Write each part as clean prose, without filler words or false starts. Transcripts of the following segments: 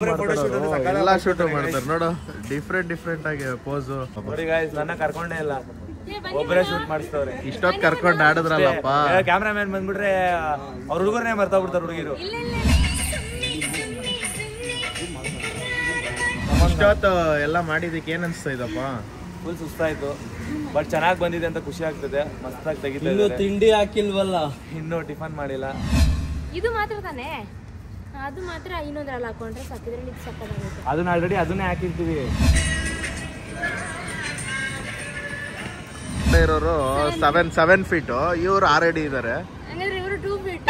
ಎಲ್ಲ ಶೂಟ್ ಮಾಡ್ತಾರೆ ನೋಡು, ಡಿಫ್ರೆಂಟ್ ಆಗಿ ಪೋಸ್. ನೋಡಿ ಗೈಸ್, ನನ್ನ ಕರ್ಕೊಂಡೇ ಇಲ್ಲ, ಒಬ್ಬರೇ ಶೂಟ್ ಮಾಡಿಸ್ತವ್ರೆ. ಇಷ್ಟೊತ್ತು ಕರ್ಕೊಂಡು ಆಡಿದ್ರಲ್ಲಪ್ಪ. ಕ್ಯಾಮ್ರಾಮನ್ ಬಂದ್ಬಿಟ್ರೆ ಅವ್ರ ಹುಡುಗರನ್ನೇ ಮರ್ತಾಗ್ಬಿಡ್ತಾರೆ ಹುಡುಗಿರು. ಇಷ್ಟೊತ್ತು ಎಲ್ಲ ಮಾಡಿದಕ್ಕೆ ಏನ್ ಅನ್ಸ್ತಾ ಇದಪ್ಪ? ಫುಲ್ ಸುಸ್ತಾಯ್ತು, ಬಟ್ ಚೆನ್ನಾಗಿ ಬಂದಿದೆ ಅಂತ ಖುಷಿ ಆಗ್ತದೆ. ಮಸ್ತಾಗಿ ತೆಗಿತಾ ಇನ್ನು ತಿಂಡಿ ಹಾಕಿಲ್ವಲ್ಲ, ಇನ್ನೂ ಟಿಫನ್ ಮಾಡಿಲ್ಲ. ಇದು ಮಾತ್ರ ತಾನೇ, ಅದು ಮಾತ್ರ ಇನ್ನೊಂದ್ರಲ್ಲಿ ಹಾಕೊಂಡ್ರೆ ಸಾಕಿದ್ರಲ್ಲಿ ಇದು ಸಕ್ಕತ್ತಾಗುತ್ತೆ. ಅದನ್ನ ಆಲ್ರೆಡಿ ಅದನ್ನೇ ಹಾಕಿರ್ತೀವಿ. ಇರೋರು 7 ಫೀಟ್, ಇವ್ರು 6 ಅಡಿ ಇದಾರೆ. ಹಂಗಾದ್ರೆ ಇವರು 2 ಫೀಟ್.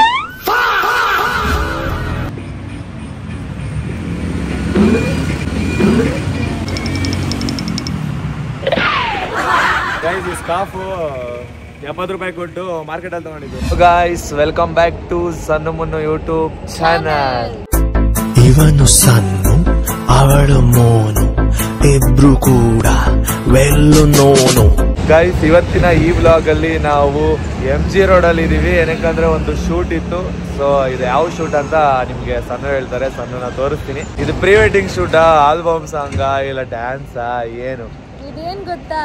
ಗೈಸ್, ಈ ಸ್ಕಾಫು 70 ರೂಪಾಯಿ ಕೊಟ್ಟು ಮಾರ್ಕೆಟ್ ಅಲ್ಲಿ ತಗೊಂಡಿದ್ದು. Guys, welcome back to Sannu Munnu YouTube channel. ಇವನು ಸನ್ನು, ಅವಳು ಮೋನು, ಇಬ್ರು ಕೂಡ ವೆಲ್ಲು ನೋನು. ಗೈಸ್, ಇವತ್ತಿನ ಈ ವ್ಲಾಗ್ ಅಲ್ಲಿ ನಾವು MG ರೋಡ್ ಅಲ್ಲಿ ಇದೀವಿ. ಏನಕ್ಕಂದ್ರೆ ಒಂದು ಶೂಟ್ ಇತ್ತು. ಸೊ ಇದು ಯಾವ ಶೂಟ್ ಅಂತ ನಿಮ್ಗೆ ಸಣ್ಣ ಹೇಳ್ತಾರೆ, ಸಣ್ಣ ತೋರಿಸ್ತೀನಿ. ಇದು ಪ್ರೀ ವೆಡ್ಡಿಂಗ್ ಶೂಟಾ, ಆಲ್ಬಮ್ ಸಾಂಗಾ, ಇಲ್ಲ ಡ್ಯಾನ್ಸಾ, ಏನು ಇದೇನ್ ಗೊತ್ತಾ,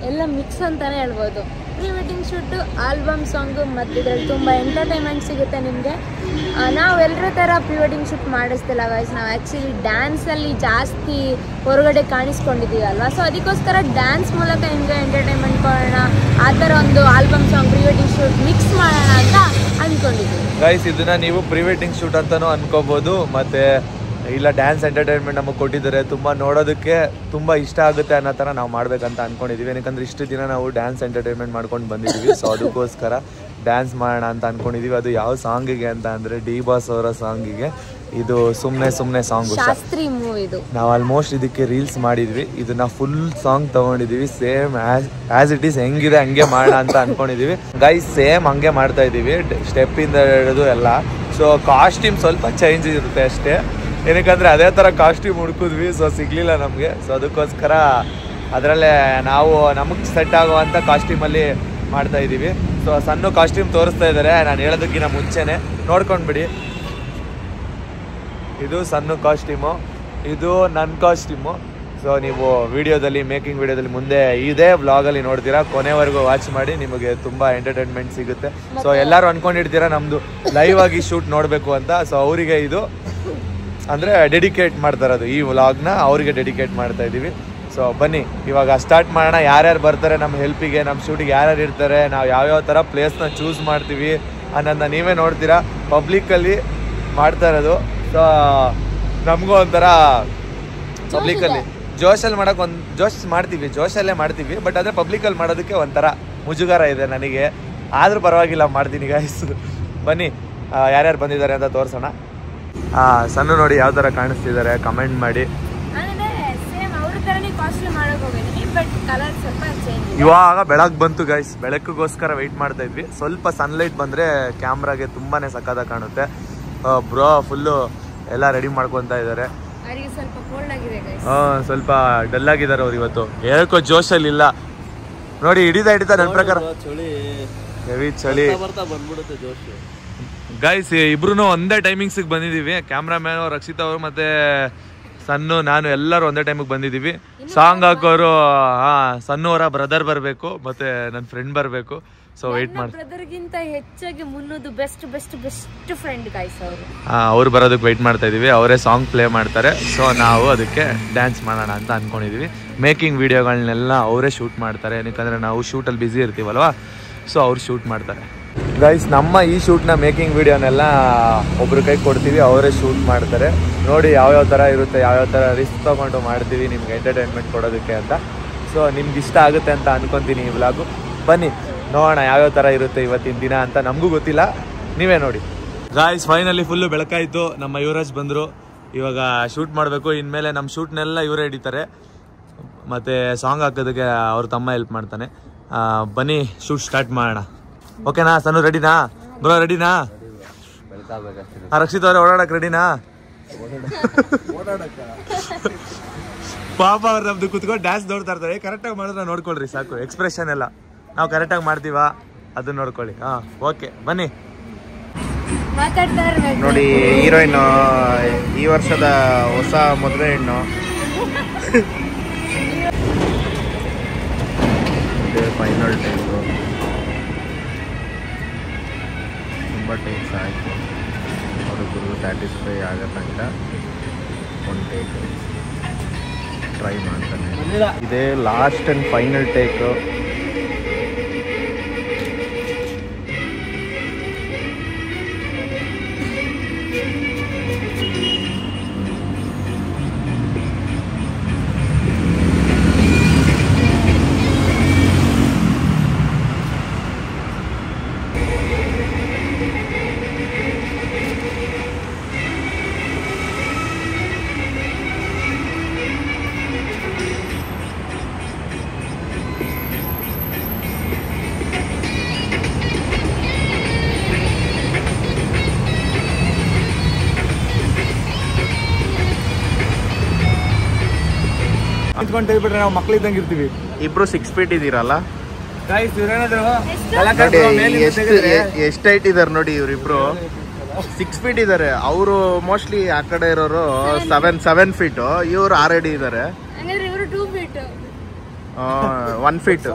ಎಲ್ಲ ಮಿಕ್ಸ್ ಅಂತಾನೆ ಹೇಳ್ಬೋದು. Pre wedding shoot, album song, ಮತ್ತು ಇದ್ರಲ್ಲಿ ತುಂಬ ಎಂಟರ್ಟೈನ್ಮೆಂಟ್ ಸಿಗುತ್ತೆ ನಿಮಗೆ. ನಾವು ಎಲ್ಲರ ಥರ ಪ್ರೀ ವೆಡ್ಡಿಂಗ್ ಶೂಟ್ ಮಾಡಿಸ್ತಿಲ್ಲ ಗೈಸ್. ನಾವು ಆ್ಯಕ್ಚುಲಿ ಡ್ಯಾನ್ಸಲ್ಲಿ ಜಾಸ್ತಿ ಹೊರಗಡೆ ಕಾಣಿಸ್ಕೊಂಡಿದ್ದೀವಿ ಅಲ್ವಾ. ಸೊ ಅದಕ್ಕೋಸ್ಕರ ಡ್ಯಾನ್ಸ್ ಮೂಲಕ ನಿಮಗೆ ಎಂಟರ್ಟೈನ್ಮೆಂಟ್ ಕೊಡೋಣ, ಆ ಥರ ಒಂದು album song pre wedding shoot mix ಮಾಡೋಣ ಅಂತ ಅಂದ್ಕೊಂಡಿದ್ದೀವಿ ಗೈಸ್. ಇದನ್ನ ನೀವು ಪ್ರೀ ವೆಡ್ಡಿಂಗ್ ಶೂಟ್ ಅಂತಾನೂ ಅನ್ಕೋಬಹುದು, ಮತ್ತೆ ಇಲ್ಲ ಡ್ಯಾನ್ಸ್ ಎಂಟರ್ಟೈನ್ಮೆಂಟ್ ನಮಗೆ ಕೊಟ್ಟಿದ್ದಾರೆ. ತುಂಬ ನೋಡೋದಕ್ಕೆ ತುಂಬ ಇಷ್ಟ ಆಗುತ್ತೆ ಅನ್ನೋ ಥರ ನಾವು ಮಾಡ್ಬೇಕಂತ ಅನ್ಕೊಂಡಿದ್ದೀವಿ. ಏನಕ್ಕಂದ್ರೆ ಇಷ್ಟು ದಿನ ನಾವು ಡ್ಯಾನ್ಸ್ ಎಂಟರ್ಟೈನ್ಮೆಂಟ್ ಮಾಡ್ಕೊಂಡು ಬಂದಿದ್ದೀವಿ. ಸೊ ಅದಕ್ಕೋಸ್ಕರ ಡ್ಯಾನ್ಸ್ ಮಾಡೋಣ ಅಂತ ಅನ್ಕೊಂಡಿದ್ದೀವಿ. ಅದು ಯಾವ ಸಾಂಗಿಗೆ ಅಂತ ಅಂದರೆ ಡಿ ಬಾಸ್ ಅವರ ಸಾಂಗಿಗೆ. ಇದು ಸುಮ್ಮನೆ ಸಾಂಗ್, ಶಾಸ್ತ್ರಿ ಮೂವಿದು. ನಾವು ಆಲ್ಮೋಸ್ಟ್ ಇದಕ್ಕೆ ರೀಲ್ಸ್ ಮಾಡಿದ್ವಿ. ಇದನ್ನ ಫುಲ್ ಸಾಂಗ್ ತಗೊಂಡಿದ್ದೀವಿ. ಸೇಮ್ ಆಸ್ ಇಟ್ ಈಸ್ ಹೆಂಗಿದೆ ಹಂಗೆ ಮಾಡೋಣ ಅಂತ ಅನ್ಕೊಂಡಿದ್ದೀವಿ ಗೈಸ್. ಸೇಮ್ ಹಂಗೆ ಮಾಡ್ತಾ ಇದ್ದೀವಿ, ಸ್ಟೆಪ್ ಇಂದ ಹಿಡಿದು ಎಲ್ಲ. ಸೊ ಕಾಸ್ಟ್ಯೂಮ್ ಸ್ವಲ್ಪ ಚೇಂಜ್ ಇರುತ್ತೆ ಅಷ್ಟೇ. ಏನಕ್ಕಂದ್ರೆ ಅದೇ ಥರ ಕಾಸ್ಟ್ಯೂಮ್ ಹುಡುಕಿದ್ವಿ, ಸೊ ಸಿಗ್ಲಿಲ್ಲ ನಮಗೆ. ಸೊ ಅದಕ್ಕೋಸ್ಕರ ಅದರಲ್ಲೇ ನಾವು ನಮಗೆ ಸೆಟ್ ಆಗುವಂಥ ಕಾಸ್ಟ್ಯೂಮಲ್ಲಿ ಮಾಡ್ತಾ ಇದ್ದೀವಿ. ಸೊ ಸಣ್ಣ ಕಾಸ್ಟ್ಯೂಮ್ ತೋರಿಸ್ತಾ ಇದ್ದಾರೆ, ನಾನು ಹೇಳೋದಕ್ಕಿಂತ ಮುಂಚೆನೆ ನೋಡ್ಕೊಂಡ್ಬಿಡಿ. ಇದು ಸಣ್ಣ ಕಾಸ್ಟ್ಯೂಮು, ಇದು ನನ್ನ ಕಾಸ್ಟ್ಯೂಮು. ಸೊ ನೀವು ವಿಡಿಯೋದಲ್ಲಿ, ಮೇಕಿಂಗ್ ವಿಡಿಯೋದಲ್ಲಿ ಮುಂದೆ ಇದೇ ವ್ಲಾಗಲ್ಲಿ ನೋಡ್ತೀರಾ. ಕೊನೆವರೆಗೂ ವಾಚ್ ಮಾಡಿ, ನಿಮಗೆ ತುಂಬ ಎಂಟರ್ಟೈನ್ಮೆಂಟ್ ಸಿಗುತ್ತೆ. ಸೊ ಎಲ್ಲರೂ ಅಂದ್ಕೊಂಡಿರ್ತೀರಾ ನಮ್ಮದು ಲೈವ್ ಆಗಿ ಶೂಟ್ ನೋಡಬೇಕು ಅಂತ. ಸೊ ಅವರಿಗೆ ಇದು ಅಂದರೆ ಡೆಡಿಕೇಟ್ ಮಾಡ್ತಾರದು, ಈ ವ್ಲಾಗ್ನ ಅವರಿಗೆ ಡೆಡಿಕೇಟ್ ಮಾಡ್ತಾ ಇದ್ದೀವಿ. ಸೊ ಬನ್ನಿ ಇವಾಗ ಸ್ಟಾರ್ಟ್ ಮಾಡೋಣ. ಯಾರ್ಯಾರು ಬರ್ತಾರೆ ನಮ್ಮ ಹೆಲ್ಪಿಗೆ, ನಮ್ಮ ಶೂಟಿಗೆ ಯಾರ್ಯಾರು ಇರ್ತಾರೆ, ನಾವು ಯಾವ್ಯಾವ ಥರ ಪ್ಲೇಸ್ನ ಚೂಸ್ ಮಾಡ್ತೀವಿ ಅನ್ನೋದನ್ನ ನೀವೇ ನೋಡ್ತೀರಾ. ಪಬ್ಲಿಕ್ಕಲ್ಲಿ ಮಾಡ್ತಾ ಇರೋದು. ಸೊ ನಮಗೂ ಒಂಥರ ಪಬ್ಲಿಕ್ಕಲ್ಲಿ ಜೋಶಲ್ಲಿ ಮಾಡೋಕೆ ಜೋಶಲ್ಲೇ ಮಾಡ್ತೀವಿ. ಬಟ್ ಅದೇ ಪಬ್ಲಿಕಲ್ಲಿ ಮಾಡೋದಕ್ಕೆ ಒಂಥರ ಮುಜುಗಾರ ಇದೆ ನನಗೆ. ಆದರೂ ಪರವಾಗಿಲ್ಲ, ಮಾಡ್ತೀನಿ ಗೈಸ್. ಬನ್ನಿ ಯಾರ್ಯಾರು ಬಂದಿದ್ದಾರೆ ಅಂತ ತೋರಿಸೋಣ. ಸಣ್ಣ ನೋಡಿ ಯಾವ ಥರ ಕಾಣಿಸ್ತಿದ್ದಾರೆ, ಕಮೆಂಟ್ ಮಾಡಿ. ಇವಾಗ ಬೆಳಗ್ಗೆ ಬಂತು ಗೈಸ್, ಬೆಳಕಿಗೋಸ್ಕರ ವೆಯ್ಟ್ ಮಾಡ್ತಾ ಇದ್ವಿ. ಸ್ವಲ್ಪ ಸನ್ಲೈಟ್ ಬಂದರೆ ಕ್ಯಾಮ್ರಾಗೆ ತುಂಬಾ ಸಕ್ಕತ್ತಾಗಿ ಕಾಣುತ್ತೆ. ಬ್ರೋ ಫುಲ್ಲು ಎಲ್ಲ ರೆಡಿ ಮಾಡ್ಕೊತಾ ಇದ್ದಾರೆ. ಸ್ವಲ್ಪ ಡಲ್ ಆಗಿದ್ದಾರೆ ಅವ್ರು ಇವತ್ತು, ಹೇಳಕ್ಕೋ ಜೋಶಲ್ಲಿ ಇಲ್ಲ. ನೋಡಿ ಹಿಡಿತಾ ನನ್ನ ಪ್ರಕಾರ ಹೆವಿ ಚಳಿ ಗೈಸ್. ಇಬ್ರು ಒಂದೇ ಟೈಮಿಂಗ್ಸಿಗೆ ಬಂದಿದ್ದೀವಿ. ಕ್ಯಾಮ್ರಾಮ್ಯಾನ್ ರಕ್ಷಿತ್ ಅವರು ಮತ್ತೆ ಸನ್ನು, ನಾನು ಎಲ್ಲರೂ ಒಂದೇ ಟೈಮಿಗೆ ಬಂದಿದ್ದೀವಿ. ಸಾಂಗ್ ಹಾಕೋರು ಸನ್ನು ಅವರ ಬ್ರದರ್ ಬರಬೇಕು, ಮತ್ತೆ ನನ್ನ ಫ್ರೆಂಡ್ ಬರಬೇಕು. ಸೊ ವೆಯ್ಟ್ ಮಾಡಿ. ಬ್ರದರ್ಗಿಂತ ಹೆಚ್ಚಾಗಿ ಮುನ್ನೋದು ಬೆಸ್ಟ್ ಫ್ರೆಂಡ್ ಗೈಸ್ ಅವರು. ಅವ್ರು ಬರೋದಕ್ಕೆ ವೆಯ್ಟ್ ಮಾಡ್ತಾ ಇದೀವಿ. ಅವರೇ ಸಾಂಗ್ ಪ್ಲೇ ಮಾಡ್ತಾರೆ. ಸೊ ನಾವು ಅದಕ್ಕೆ ಡ್ಯಾನ್ಸ್ ಮಾಡೋಣ ಅಂತ ಅನ್ಕೊಂಡಿದೀವಿ. ಮೇಕಿಂಗ್ ವಿಡಿಯೋಗಳನ್ನೆಲ್ಲ ಅವರೇ ಶೂಟ್ ಮಾಡ್ತಾರೆ, ಏನಕ್ಕಂದ್ರೆ ನಾವು ಶೂಟಲ್ಲಿ ಬ್ಯುಸಿ ಇರ್ತೀವಲ್ವಾ. ಸೊ ಅವ್ರು ಶೂಟ್ ಮಾಡ್ತಾರೆ ಗೈಸ್. ನಮ್ಮ ಈ ಶೂಟ್ನ ಮೇಕಿಂಗ್ ವಿಡಿಯೋನೆಲ್ಲ ಒಬ್ರು ಕೈ ಕೊಡ್ತೀವಿ, ಅವರೇ ಶೂಟ್ ಮಾಡ್ತಾರೆ. ನೋಡಿ ಯಾವ್ಯಾವ ಥರ ಇರುತ್ತೆ, ಯಾವ್ಯಾವ ಥರ ರಿಸ್ಕ್ ತೊಗೊಂಡು ಮಾಡ್ತೀವಿ ನಿಮ್ಗೆ ಎಂಟರ್ಟೈನ್ಮೆಂಟ್ ಕೊಡೋದಕ್ಕೆ ಅಂತ. ಸೊ ನಿಮ್ಗೆ ಇಷ್ಟ ಆಗುತ್ತೆ ಅಂತ ಅನ್ಕೊತೀನಿ ಈ ವ್ಲಾಗು. ಬನ್ನಿ ನೋಡೋಣ ಯಾವ್ಯಾವ ಥರ ಇರುತ್ತೆ ಇವತ್ತಿನ ದಿನ ಅಂತ. ನಮಗೂ ಗೊತ್ತಿಲ್ಲ, ನೀವೇ ನೋಡಿ ಗಾಯ್ಸ್. Finally full ಬೆಳಕಾಯಿತು. ನಮ್ಮ ಯುವರಾಜ್ ಬಂದರು. ಇವಾಗ ಶೂಟ್ ಮಾಡಬೇಕು. ಇನ್ಮೇಲೆ ನಮ್ಮ ಶೂಟ್ನೆಲ್ಲ ಇವರೇ ಹಿಡಿತಾರೆ, ಮತ್ತು ಸಾಂಗ್ ಹಾಕೋದಕ್ಕೆ ಅವ್ರ ತಮ್ಮ ಹೆಲ್ಪ್ ಮಾಡ್ತಾನೆ. ಬನ್ನಿ ಶೂಟ್ ಸ್ಟಾರ್ಟ್ ಮಾಡೋಣ. ಓಕೆನಾ ಸನ್ನು? ರೆಡಿನಾ ಬ್ರೋ? ರೆಡಿನಾ? ರಕ್ಷಿತ್ ಅವ್ರೆ ಓಡಾಡಕ್ಕೆ ರೆಡಿನಾ? ಪಾಪ ಅವ್ರು ನಮ್ದು ಕುತ್ಕೊಂಡು ಡ್ಯಾನ್ಸ್ ನೋಡ್ತಾ ಇರ್ತಾರೆ. ಕರೆಕ್ಟಾಗಿ ಮಾಡಿದ್ರೆ ನೋಡ್ಕೊಳ್ರಿ ಸಾಕು. ಎಕ್ಸ್ಪ್ರೆಷನ್ ಎಲ್ಲ ನಾವು ಕರೆಕ್ಟಾಗಿ ಮಾಡ್ತೀವ, ಅದನ್ನ ನೋಡ್ಕೊಳ್ಳಿ. ಓಕೆ ಬನ್ನಿ. ಮಾತಾಡ್ತಾ ಇರ್ಬೇಕು. ನೋಡಿ ಹೀರೋಯಿನ್ ಈ ವರ್ಷದ ಹೊಸ ಮದುವೆ ಹೆಣ್ಣು. ಫೈನಲ್ ಟೇಕು ತುಂಬ ಟೇಕ್ಸ್ ಆಯಿತು. ಅವ್ರಿಗೂ ಸ್ಯಾಟಿಸ್ಫೈ ಆಗೋ ತನಕ ಒಂದು ಟೇಕ್ ಟ್ರೈ ಮಾಡ್ತಾನೆ. ಇದೇ ಲಾಸ್ಟ್ ಆ್ಯಂಡ್ ಫೈನಲ್ ಟೇಕು. ನಿಂತ್ಕೊಂಡು ತೆಗಿಬಿಟ್ರೆ ನಾವು ಮಕ್ಳಿದ್ದಂಗೆ ಇರ್ತೀವಿ. ಇಬ್ರು 6 feet ಇದ್ದೀರಲ್ಲ. ಎಷ್ಟು ಹೈಟ್ ಇದಾರೆ ನೋಡಿ ಇವರಿಬ್ರು. 6 feet ಇದ್ದಾರೆ. ಅವರು ಮೋಸ್ಟ್ಲಿ ಆ ಕಡೆ ಇರೋರು 7 feet. ಇವ್ರು 6 ಅಡಿ ಇದ್ದಾರೆ. 1 feet.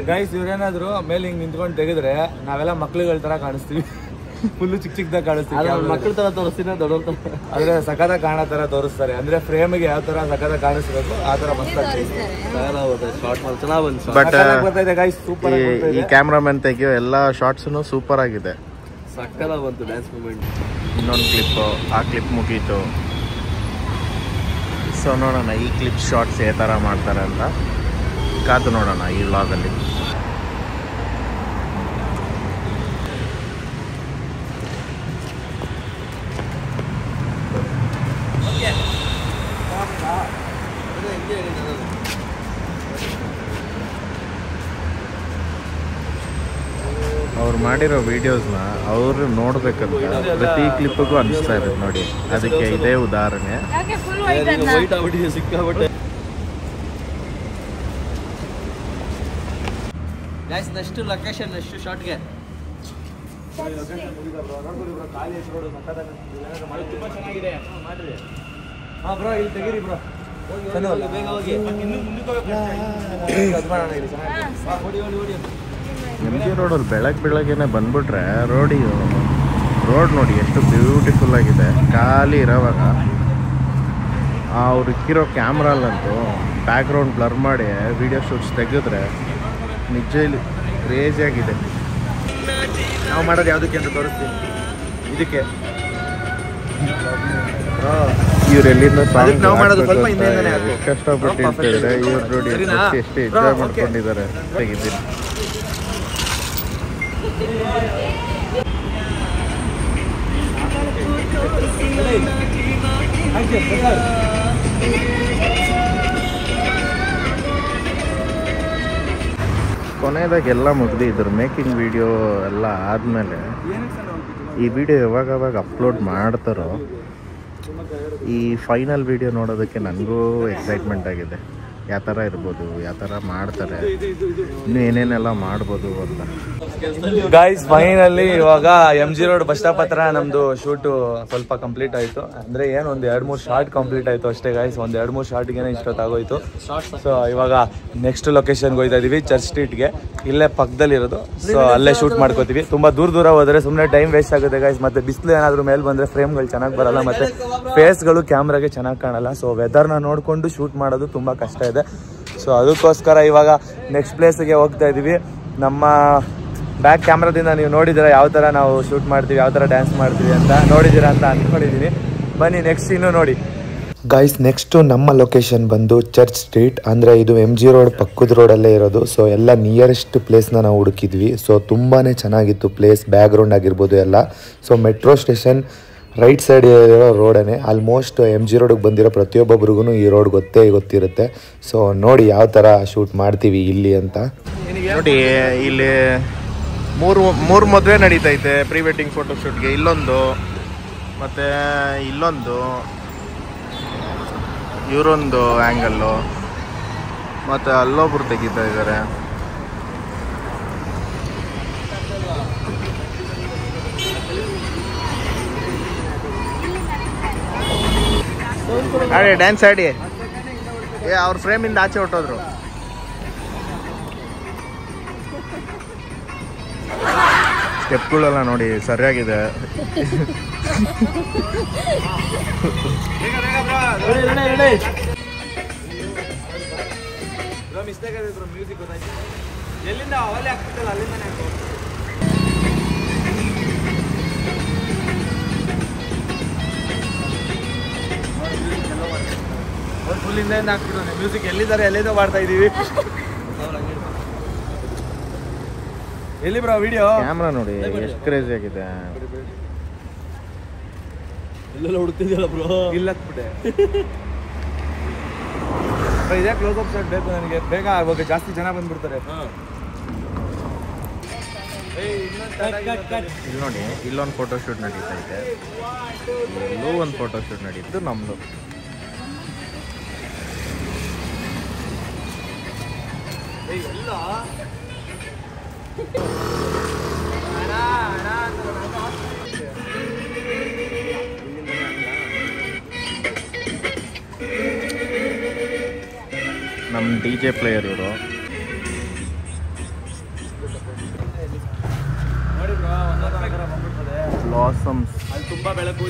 ಗೈಸ್ ಇವ್ರೇನಾದ್ರು ಮೇಲೆ ಹಿಂಗ್ ನಿಂತ್ಕೊಂಡು ತೆಗೆದ್ರೆ ನಾವೆಲ್ಲ ಮಕ್ಳುಗಳ ತರ ಕಾಣಿಸ್ತೀವಿ. ಫುಲ್ಲು ಚಿಕ್ಕದಾಗ ಕಾಣಿಸ್ತೀವಿ. ಮಕ್ಳ ತರ ತೋರಿಸ್ತೀನಿ, ದೊಡ್ಡ ಆದ್ರೆ ಸಖತ ಕಾಣೋ ತರ ತೋರಿಸ್ತಾರೆ. ಅಂದ್ರೆ ಫ್ರೇಮ್ಗೆ ಯಾವ ತರ ಸಖತ ಕಾಣಿಸ್ಬೇಕು ಆ ತರ ಮಸ್ತ್ ಬರ್ತಾಯಿದೆ ಗೈಸ್. ಸೂಪರ್. ಈ ಕ್ಯಾಮ್ರಾಮನ್ ತೆಗಿಯೋ ಎಲ್ಲ ಶಾರ್ಟ್ಸ್ ಸೂಪರ್ ಆಗಿದೆ. ಸಕ್ಕಲ ಬಂತು ಡ್ಯಾನ್ಸ್ ಮೂಮೆಂಟ್. ಇನ್ನೊಂದು ಕ್ಲಿಪ್, ಆ ಕ್ಲಿಪ್ ಮುಗೀತು. ಸೊ ನೋಡೋಣ ಈ ಕ್ಲಿಪ್ ಶಾರ್ಟ್ಸ್ ಯಾವ ಥರ ಮಾಡ್ತಾರೆ ಅಂತ ಕಾದು ನೋಡೋಣ ಈ ವ್ಲಾಗಲ್ಲಿ. ಅವ್ರು ಮಾಡಿರೋ ವಿಡಿಯೋಸ್ನ ಅವರು ನೋಡ್ಬೇಕಂತ ಪ್ರತಿ ಕ್ಲಿಪ್ಪಿಗೂ ಅನಿಸ್ತಾ ಇರುತ್ತೆ ನೋಡಿ. ಅದಕ್ಕೆ ಇದೇ ಉದಾಹರಣೆ. ನೆಕ್ಸ್ಟ್ ಲೊಕೇಶನ್ ನೆಕ್ಸ್ಟ್ ಶಾರ್ಟ್ಗೆ ತುಂಬಾ ಚೆನ್ನಾಗಿದೆ. ಮಾಡ್ರಿ. ಹಾ ಬ್ರೋ ಇಲ್ಲಿ ತೆಗೀರಿ ಬ್ರೋ. MG ರೋಡಲ್ಲಿ ಬೆಳಗ್ಗೆನೆ ಬಂದ್ಬಿಟ್ರೆ ರೋಡ್ ನೋಡಿ ಎಷ್ಟು ಬ್ಯೂಟಿಫುಲ್ ಆಗಿದೆ. ಖಾಲಿ ಇರೋವಾಗ ಅವ್ರು ಇಕ್ಕಿರೋ ಕ್ಯಾಮ್ರಲ್ಲಂತೂ ಬ್ಯಾಕ್ಗ್ರೌಂಡ್ ಬ್ಲರ್ ಮಾಡಿ ವಿಡಿಯೋ ಶೂಟ್ಸ್ ತೆಗೆದ್ರೆ ನಿಜ ಇಲ್ಲಿ ಕ್ರೇಜಿ ಆಗಿದೆ. ನಾವು ಮಾಡೋದು ಯಾವುದಕ್ಕೆ ಅಂತ ತೋರಿಸ್ತೀನಿ. ಇದಕ್ಕೆ ಇವ್ರು ಎಲ್ಲಿಂದ ನಾವು ಮಾಡೋದು ಸ್ವಲ್ಪ ಹಿಂದೆಯಿಂದನೇ ಅದು. ಕಷ್ಟಪಟ್ಟು ಇರ್ತಿದ್ರೆ ಇವ್ರು ನೋಡಿ ಎಷ್ಟು ಎಂಜಾಯ್ ಮಾಡ್ಕೊಂಡಿದ್ದಾರೆ. ತೆಗಿದ್ದೀನಿ. ಕೊನೆಯದಾಗಿ ಎಲ್ಲ ಮುಗ್ದು ಇದ್ರ ಮೇಕಿಂಗ್ ವಿಡಿಯೋ ಎಲ್ಲ ಆದಮೇಲೆ ಈ ವಿಡಿಯೋ ಯಾವಾಗ ಅಪ್ಲೋಡ್ ಮಾಡ್ತಾರೋ ಈ ಫೈನಲ್ ವಿಡಿಯೋ ನೋಡೋದಕ್ಕೆ ನನಗೂ ಎಕ್ಸೈಟ್ಮೆಂಟ್ ಆಗಿದೆ. ಯಾವ ಥರ ಇರ್ಬೋದು, ಯಾವ ಥರ ಮಾಡ್ತಾರೆ, ಇನ್ನೂ ಏನೇನೆಲ್ಲ ಮಾಡ್ಬೋದು ಅಂತ. ಗೈಸ್ ಫೈನಲಿ ಇವಾಗ MG ರೋಡ್ ಬಸ್ ಸ್ಟಾಪ್ ಹತ್ರ ನಮ್ದು ಶೂಟು ಸ್ವಲ್ಪ ಕಂಪ್ಲೀಟ್ ಆಯಿತು. ಅಂದರೆ ಏನು ಒಂದು 2-3 ಶಾರ್ಟ್ ಕಂಪ್ಲೀಟ್ ಆಯಿತು ಅಷ್ಟೇ ಗೈಸ್. ಒಂದು 2-3 ಶಾರ್ಟ್ಗೆ ಇಷ್ಟೊತ್ತಾಗೋಯ್ತು. ಸೊ ಇವಾಗ ನೆಕ್ಸ್ಟ್ ಲೊಕೇಶನ್ಗೆ ಹೋಗ್ತಾ ಇದೀವಿ, ಚರ್ಚ್ ಸ್ಟ್ರೀಟ್ಗೆ. ಇಲ್ಲೇ ಪಕ್ಕದಲ್ಲಿರೋದು. ಸೊ ಅಲ್ಲೇ ಶೂಟ್ ಮಾಡ್ಕೋತೀವಿ. ತುಂಬ ದೂರ ಹೋದರೆ ಸುಮ್ಮನೆ ಟೈಮ್ ವೇಸ್ಟ್ ಆಗುತ್ತೆ ಗೈಸ್. ಮತ್ತು ಬಿಸಿಲು ಏನಾದರೂ ಮೇಲೆ ಬಂದರೆ ಫ್ರೇಮ್ಗಳು ಚೆನ್ನಾಗಿ ಬರಲ್ಲ, ಮತ್ತು ಫೇಸ್ಗಳು ಕ್ಯಾಮ್ರಾಗೆ ಚೆನ್ನಾಗಿ ಕಾಣಲ್ಲ. ಸೊ ವೆದರ್ನ ನೋಡಿಕೊಂಡು ಶೂಟ್ ಮಾಡೋದು ತುಂಬ ಕಷ್ಟ ಇದೆ. ಸೊ ಅದಕ್ಕೋಸ್ಕರ ಇವಾಗ ನೆಕ್ಸ್ಟ್ ಪ್ಲೇಸ್ಗೆ ಹೋಗ್ತಾ ಇದ್ದೀವಿ. ನಮ್ಮ ಬ್ಯಾಕ್ ಕ್ಯಾಮ್ರಾದಿಂದ ನೀವು ನೋಡಿದ್ದೀರಾ ಯಾವ ಥರ ನಾವು ಶೂಟ್ ಮಾಡ್ತೀವಿ, ಯಾವ ಥರ ಡ್ಯಾನ್ಸ್ ಮಾಡ್ತೀವಿ ಅಂತ ನೋಡಿದ್ದೀರಾ ಅಂತ ಅಂದ್ಕೊಂಡಿದ್ದೀನಿ. ಬನ್ನಿ ನೆಕ್ಸ್ಟ್ ಇನ್ನೂ ನೋಡಿ. ಗೈಸ್ ನೆಕ್ಸ್ಟು ನಮ್ಮ ಲೊಕೇಶನ್ ಬಂದು ಚರ್ಚ್ ಸ್ಟ್ರೀಟ್. ಅಂದರೆ ಇದು MG ರೋಡ್ ಪಕ್ಕದ ರೋಡಲ್ಲೇ ಇರೋದು. ಸೊ ಎಲ್ಲ ನಿಯರೆಸ್ಟ್ ಪ್ಲೇಸ್ನ ನಾವು ಹುಡುಕಿದ್ವಿ. ಸೊ ತುಂಬಾ ಚೆನ್ನಾಗಿತ್ತು ಪ್ಲೇಸ್, ಬ್ಯಾಕ್ಗ್ರೌಂಡ್ ಆಗಿರ್ಬೋದು ಎಲ್ಲ. So metro station right side ಇರೋ ರೋಡೇ. ಆಲ್ಮೋಸ್ಟ್ MG ರೋಡಿಗೆ ಬಂದಿರೋ ಪ್ರತಿಯೊಬ್ಬೊಬ್ರಿಗೂ ಈ ರೋಡ್ ಗೊತ್ತಿರುತ್ತೆ. ಸೊ ನೋಡಿ ಯಾವ ಥರ ಶೂಟ್ ಮಾಡ್ತೀವಿ ಇಲ್ಲಿ ಅಂತ ನೋಡಿ. ಇಲ್ಲಿ ಮೂರು ಮದುವೆ ನಡೀತೈತೆ ಪ್ರೀ ವೆಡ್ಡಿಂಗ್ ಫೋಟೋ ಶೂಟ್ಗೆ. ಇಲ್ಲೊಂದು, ಮತ್ತು ಇಲ್ಲೊಂದು, ಇವರೊಂದು ಆ್ಯಂಗಲ್ಲು, ಮತ್ತು ಅಲ್ಲೊಬ್ರು ತೆಗಿತಾ ಇದ್ದಾರೆ. ಆಡಿ ಡ್ಯಾನ್ಸ್ ಆಡಿ. ಅವ್ರ ಫ್ರೇಮಿಂದ ಆಚೆ ಹೊಟ್ಟೋದ್ರು. ಸ್ಟೆಪ್ಗಳೆಲ್ಲ ನೋಡಿ ಸರಿಯಾಗಿದೆ. ಮ್ಯೂಸಿಕ್ ಗೊತ್ತಾಯ್ತು. ಎಲ್ಲಿಂದ ಅವಲೇ ಆಗ್ತಿತ್ತಲ್ಲ ಅಲ್ಲಿಂದಾನೆ ಹಾಕೋ. ಫುಲ್ ಇಂದ ಹಾಕ್ಬಿಟ್ಟು ಮ್ಯೂಸಿಕ್ ಎಲ್ಲಿದ್ದಾರೆ ಎಲ್ಲಿಂದ ಮಾಡ್ತಾ ಇದೀವಿ. ಎಲ್ಲಿ ಬ್ರೋ ವಿಡಿಯೋ? ಕ್ಯಾಮ್ರಾ ನೋಡಿ ಎಷ್ಟು ಕ್ರೇಜಿ ಆಗಿದೆ. ಎಲ್ಲೆಲ್ಲ ಹುಡುಕ್ತಿದ್ಯಲ್ಲ ಬ್ರೋ. ಇಲ್ಲ ಹಾಕ್ಬಿಟ್ಟೆ. ಇದೇ ಕ್ಲೋಸ್ ಅಪ್ ಶಾಟ್ ಬೇಕು ನನಗೆ, ಬೇಗ ಆಗುವಾಗ ಜಾಸ್ತಿ ಜನ ಬಂದ್ಬಿಡ್ತಾರೆ. ಇಲ್ಲಿ ನೋಡಿ ಇಲ್ಲೊಂದು ಫೋಟೋಶೂಟ್ ನಡೀತಾ ಇದೆ, ಇಲ್ಲೂ ಒಂದು ಫೋಟೋಶೂಟ್ ನಡೀತು ನಮ್ಮದು. ನಮ್ಮ DJ ಪ್ಲೇಯರ್ ಇವರು. ನೋಡಿ ಬ್ರೋ, ಬಂದ್ಬಿಡ್ತದೆ ಬ್ಲಾಸಮ್ಸ್. ಅಲ್ಲಿ ತುಂಬಾ ಬೆಳಕು.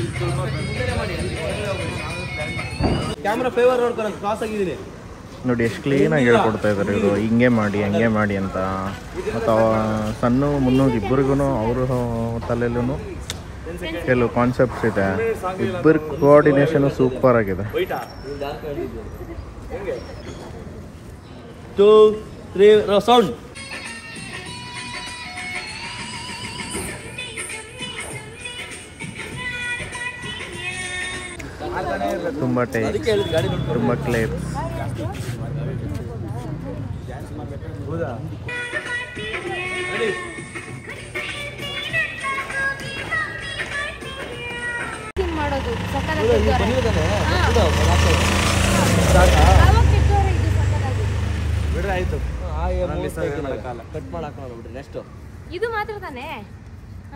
ಕ್ಯಾಮ್ರಾ ಫೇವರ್ ನೋಡ್ತಾರೆ, ಕ್ರಾಸ್ ಆಗಿದ್ದೀನಿ. ನೋಡಿ ಎಷ್ಟು ಕ್ಲೀನಾಗಿ ಹೇಳ್ಕೊಡ್ತಾ ಇದ್ದಾರೆ ಇವರು, ಹಿಂಗೆ ಮಾಡಿ ಹಂಗೆ ಮಾಡಿ ಅಂತ. ಅಥವಾ ಸಣ್ಣ ಮುನ್ನೂರು ಇಬ್ಬರಿಗೂ ಅವರು ತಲೆಯಲ್ಲೂ ಕೆಲವು ಕಾನ್ಸೆಪ್ಟ್ಸ್ ಇದೆ. ಇಬ್ಬರ ಕೋಆರ್ಡಿನೇಷನು ಸೂಪರ್ ಆಗಿದೆ. 2, 3 ಸೌಂಡ್. ತುಂಬ ಟೈಪ್, ತುಂಬ ಕ್ಲೇಪ್ಸ್. ಮಾಡೋದು ಬಿಡ್ರೆ ಆಯ್ತು. ಕಟ್ ಮಾಡಾಕೋಣ ಬಿಡ್ರಿ ನೆಕ್ಸ್ಟ್. ಇದು ಮಾತ್ರ ತಾನೇ,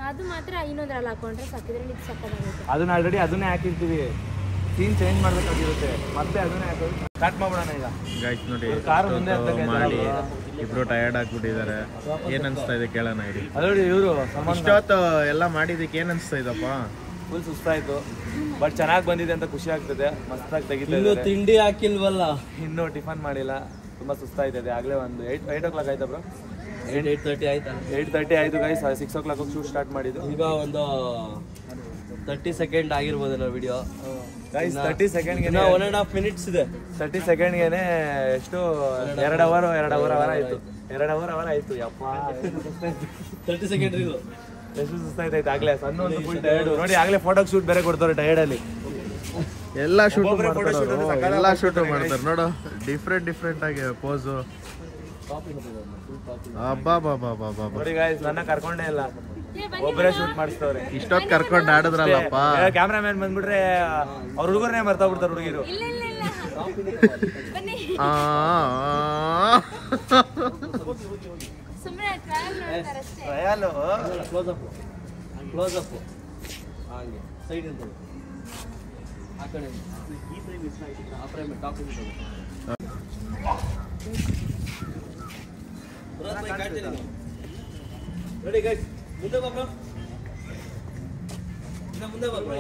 ಅದು ಮಾತ್ರ ಇನ್ನೊಂದ್ರಲ್ಲಿ ಹಾಕೊಂಡ್ರೆ ಸಾಕಿದ್ರಲ್ಲಿ ಇದು ಸಕ್ಕತ್ತಾಗುತ್ತೆ. ಅದನ್ನ ಆಲ್ರೆಡಿ ಅದನ್ನೇ ಹಾಕಿರ್ತೀವಿ, ಸೀನ್ ಚೇಂಜ್ ಮಾಡ್ಬೇಕಾಗಿರುತ್ತೆ, ಮತ್ತೆ ಅದನ್ನೇ ಹಾಕೋದು. ಸ್ಟಾರ್ಟ್ ಮಾಡ್ಬಿಡೋಣ ಈಗ. ಗೈಸ್ ನೋಡಿ ಕಾರ್ ಮುಂದೆ ಮಾಡಿ ಇಬ್ರು ಟಯರ್ಡ್ ಆಗ್ಬಿಟ್ಟಿದ್ದಾರೆ. ಏನ್ ಅನ್ಸ್ತಾ ಇದೆ ಕೇಳೋಣ ಇಡಿ. ಅದರಲ್ಲಿ ಇವರು ಇಷ್ಟೊತ್ತು ಎಲ್ಲ ಮಾಡಿದಕ್ಕೆ ಏನ್ ಅನ್ಸ್ತಾ ಇದಪ್ಪ? ಫುಲ್ ಸುಸ್ತಾಯ್ತು, ಬಟ್ ಚೆನ್ನಾಗಿ ಬಂದಿದೆ ಅಂತ ಖುಷಿ ಆಗ್ತದೆ. ಮಸ್ತಾಗಿ ತೆಗಿತಾ ಇನ್ನು ಇದ್ದಾರೆ. ತಿಂಡಿ ಹಾಕಿಲ್ವಲ್ಲ, ಇನ್ನೂ ಟಿಫನ್ ಮಾಡಿಲ್ಲ, ತುಂಬಾ ಸುಸ್ತಾಯ್ತದೆ. ಆಗಲೇ ಒಂದು 8 o'clock ಆಯ್ತಾ ಬ್ರೋ? 8:30 ಆಯ್ತಾ? 8:30 ಆಯ್ತು ಗೈಸ್. 6 o'clock ಶೂಟ್ ಸ್ಟಾರ್ಟ್ ಮಾಡಿದ್ದು. ಈಗ ಒಂದು 30 ಸೆಕೆಂಡ್ ಆಗಿರ್ಬೋದಲ್ಲ ವಿಡಿಯೋ ಗೈಸ್. 30 ಸೆಕೆಂಡ್ಗೆ 1.5 minutes ಇದೆ. 30 ಸೆಕೆಂಡ್ಗೆ ಎಷ್ಟು 2 ಅವರ್ ಆಯ್ತು. 2 ಅವರ್ ಆಯ್ತು. ಯಪ್ಪ 30 ಸೆಕೆಂಡ್ ಇದು ಎಷ್ಟು ಸುಸ್ತಾಯ್ತಾಯ್ತು ಆಗ್ಲೇ. ಸಣ್ಣ ಒಂದು ಫುಲ್ ಟಯರ್ಡ್ ನೋಡಿ. ಆಗ್ಲೇ ಫೋಟೋ ಶೂಟ್ ಬೇರೆ ಕೊಡ್ತಾರೆ ಟಯರ್ಡ್ ಅಲ್ಲಿ. ಎಲ್ಲ ಶೂಟ್ ಮಾಡ್ತಾರೆ ನೋಡು, ಡಿಫ್ರೆಂಟ್ ಆಗಿ ಪೋಸು. ನೋಡಿ ಗೈಸ್, ನನ್ನ ಕರ್ಕೊಂಡೇ ಇಲ್ಲ, ಒಬ್ಬರೇ ಶೂಟ್ ಮಾಡಿಸ್ತವ್ರೆ. ಇಷ್ಟೊತ್ತು ಕರ್ಕೊಂಡು ಆಡಿದ್ರಲ್ಲಪ್ಪ. ಕ್ಯಾಮ್ರಾಮ್ಯಾನ್ ಬಂದ್ಬಿಟ್ರೆ ಅವ್ರ ಹುಡುಗರನ್ನೇ ಮರ್ತಾಗ್ಬಿಡ್ತಾರೆ ಹುಡುಗಿರು. ಟ್ರಯಲ್ ಕ್ಲೋಸ್ ಅಪ್ ಹಾಗೆ ಸೈಡ್ ಅಂತ ಆ ಕಡೆ ಈ ಫ್ರೇಮ್ ಮಿಸ್ ಆಯ್ತು, ಆ ಫ್ರೇಮ್ ಟಾಪ್ ಇದೆ. ರೆಡಿ ಗೈಸ್, ಮುಂದೆ ಬಾ ಬ್ರೋ, ಮುಂದೆ ಬಾ ಬ್ರೋ.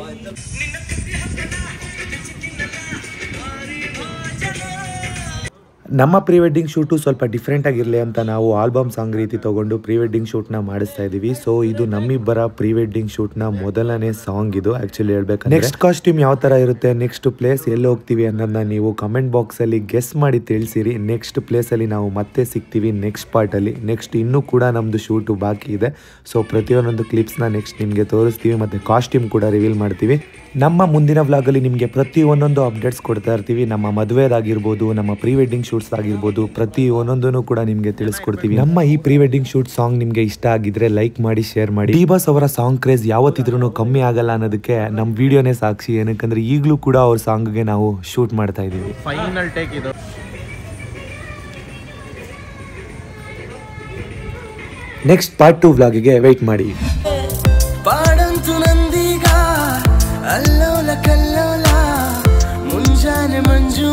ನಮ್ಮ ಪ್ರೀ ವೆಡ್ಡಿಂಗ್ ಶೂಟು ಸ್ವಲ್ಪ ಡಿಫ್ರೆಂಟ್ ಆಗಿರಲಿ ಅಂತ ನಾವು ಆಲ್ಬಮ್ ಸಾಂಗ್ ರೀತಿ ತೊಗೊಂಡು ಪ್ರೀ ವೆಡ್ಡಿಂಗ್ ಶೂಟ್ನ ಮಾಡಿಸ್ತಾ ಇದ್ದೀವಿ. ಸೊ ಇದು ನಮ್ಮಿಬ್ಬರ ಪ್ರೀ ವೆಡ್ಡಿಂಗ್ ಶೂಟ್ನ ಮೊದಲನೇ ಸಾಂಗ್ ಇದು ಆ್ಯಕ್ಚುಲಿ ಹೇಳ್ಬೇಕು. ನೆಕ್ಸ್ಟ್ ಕಾಸ್ಟ್ಯೂಮ್ ಯಾವ ಥರ ಇರುತ್ತೆ, ನೆಕ್ಸ್ಟ್ ಪ್ಲೇಸ್ ಎಲ್ಲಿ ಹೋಗ್ತೀವಿ ಅನ್ನೋದನ್ನ ನೀವು ಕಮೆಂಟ್ ಬಾಕ್ಸಲ್ಲಿ ಗೆಸ್ ಮಾಡಿ ತಿಳಿಸಿರಿ. ನೆಕ್ಸ್ಟ್ ಪ್ಲೇಸಲ್ಲಿ ನಾವು ಮತ್ತೆ ಸಿಗ್ತೀವಿ ನೆಕ್ಸ್ಟ್ ಪಾರ್ಟಲ್ಲಿ. ನೆಕ್ಸ್ಟ್ ಇನ್ನೂ ಕೂಡ ನಮ್ಮದು ಶೂಟು ಬಾಕಿ ಇದೆ. ಸೊ ಪ್ರತಿಯೊಂದೊಂದು ಕ್ಲಿಪ್ಸ್ನ ನೆಕ್ಸ್ಟ್ ನಿಮಗೆ ತೋರಿಸ್ತೀವಿ ಮತ್ತು ಕಾಸ್ಟ್ಯೂಮ್ ಕೂಡ ರಿವೀಲ್ ಮಾಡ್ತೀವಿ. ನಮ್ಮ ಮುಂದಿನ ವ್ಲಾಗಲ್ಲಿ ನಿಮಗೆ ಪ್ರತಿ ಒಂದೊಂದು ಅಪ್ಡೇಟ್ಸ್ ಕೊಡ್ತಾ ಇರ್ತೀವಿ. ನಮ್ಮ ಮದುವೆದಾಗಿರ್ಬೋದು, ನಮ್ಮ ಪ್ರೀ ವೆಡ್ಡಿಂಗ್ ಶೂಟ್ಸ್ ಆಗಿರ್ಬೋದು, ಪ್ರತಿ ಒಂದೊಂದನ್ನು ಕೂಡ ನಿಮಗೆ ತಿಳಿಸ್ಕೊಡ್ತೀವಿ. ನಮ್ಮ ಈ ಪ್ರೀ ವೆಡ್ಡಿಂಗ್ ಶೂಟ್ ಸಾಂಗ್ ನಿಮಗೆ ಇಷ್ಟ ಆಗಿದ್ರೆ ಲೈಕ್ ಮಾಡಿ, ಶೇರ್ ಮಾಡಿ. ಡಿ-ಬಾಸ್ ಅವರ ಸಾಂಗ್ ಕ್ರೇಜ್ ಯಾವತ್ತಿದ್ರೂ ಕಮ್ಮಿ ಆಗಲ್ಲ ಅನ್ನೋದಕ್ಕೆ ನಮ್ಮ ವಿಡಿಯೋನೇ ಸಾಕ್ಷಿ. ಏನಕ್ಕಂದ್ರೆ ಈಗಲೂ ಕೂಡ ಅವ್ರ ಸಾಂಗ್ಗೆ ನಾವು ಶೂಟ್ ಮಾಡ್ತಾ ಇದ್ದೀವಿ. ಫೈನಲ್ ಟೇಕ್ ಇದು. ನೆಕ್ಸ್ಟ್ ಪಾರ್ಟ್ 2 ವ್ಲಾಗಿಗೆ ವೆಯ್ಟ್ ಮಾಡಿ. ಪಾಡಂತು ನಂದೀಗ ಅಲ್ಲೋಲ ಕಲ್ಲೋಲ ಮಂಜು